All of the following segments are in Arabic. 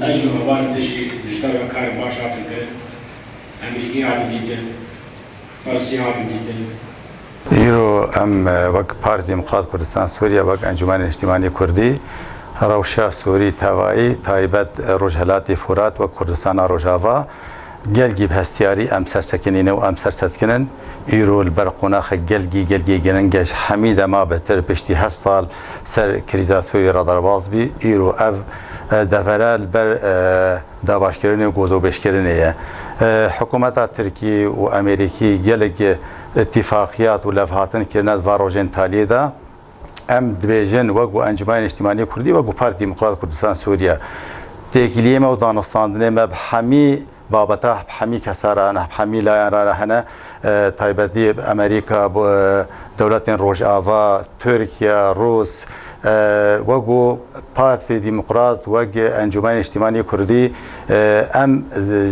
أجل هوان تجي بجتر كار باشا فكر أمريكي هاتن ديتن فرنسي هاتن ديتن إيرو أم وق بارتي ديمقراط كردستان سوريا وق أنجمن اجتماعي كردي روشا سوري توائي تايبت روجهلاتي فرات وكردستان روجافا جلجي بهستياري أم سرسكنين وأم سرسكنن إيرو البرقوناخ جلجي جننجش حميدة ما بتر بشتي هالصال سر كريزا سوري رادرباز بي إيرو أف دفرة البر داباشكرني وقودو بشكرني حكومة تركي وأمريكي جلج اتفاقيات ولفهاتن كرنات فاروجين تاليدا ام دبيجن وقو انجمن اجتماعي كردي وقو بارتي ديمقراط كردستان سوريا تكليمه ودانستاندنه بحمي بابته بحمي كسرانه بحمي لا هنا تايبتي امريكا دولتين روجافا تركيا روس وقو بارتي ديمقراط وقو انجمن اجتماعي كردي ام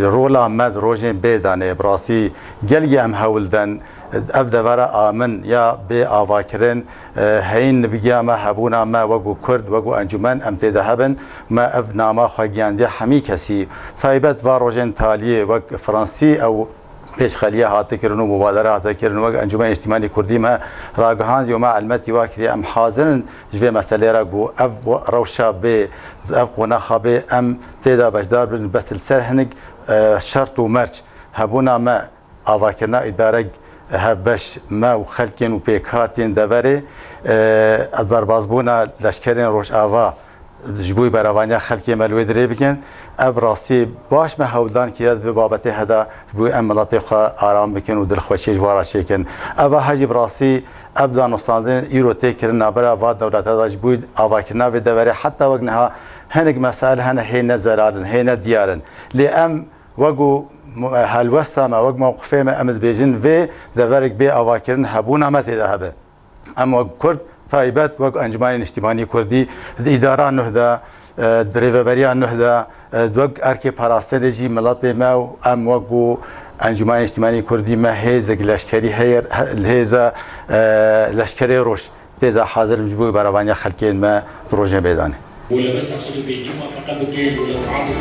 رولا مد روجين بيدانه براسي جلي ام هولدن افدا ورا امن یا به آواکرین هین بگیا ما هبونا ما وگو کرد وگو انجمن امتدا هبن ما اف ناما خواگیانده همی کسی تایبت و روژن تالیه وگ فرانسی او پیش خلیه هاته کرنو مبادره هاته کرنو وگ انجمن اجتماعی کردی ما راگهان یوم علمتی واکری ام حاضرن جوی مسئله را گو اف روشا به اف قناخا به ام تدا بجدار بن بس السر هنگ شرط و مرج هبونا ما آواکرنا اداره هبش ما وخلكين وبيكاتين دبري الضربازبونا لشكرين روش آوا جبوي براوانيا خلكي ملوي دري بكن ابراسي باش ما هولدان كياد في بابته هدا بوي املاطي خا آرام بكن ودل خوشي جوارا شيكن اوا حاجي براسي ابدا نصاندين ايرو تيكرنا برا واد دولت هدا جبوي آواكنا في دبري حتى وقنها هنك مسائل هنا هنا زرارن هنا ديارن لأم وقو هالوسطى ما وق موقفه ما امد بيجن في دفرق بي اواكرن هبونا ما تذهب اما كرد تايبت وق انجمن اجتماعي كردي اداره نهدا دريفبريا نهدا وق اركي باراستراتيجي ملاتي ما ام وق انجمن اجتماعي كردي ما هيز لشكري هير الهيزا لشكري روش تدا حاضر مجبور براوانيا خلكين ما بروجه بيدانه ولا بس اقصد بيجي موافقه بكيل ولا تعاضد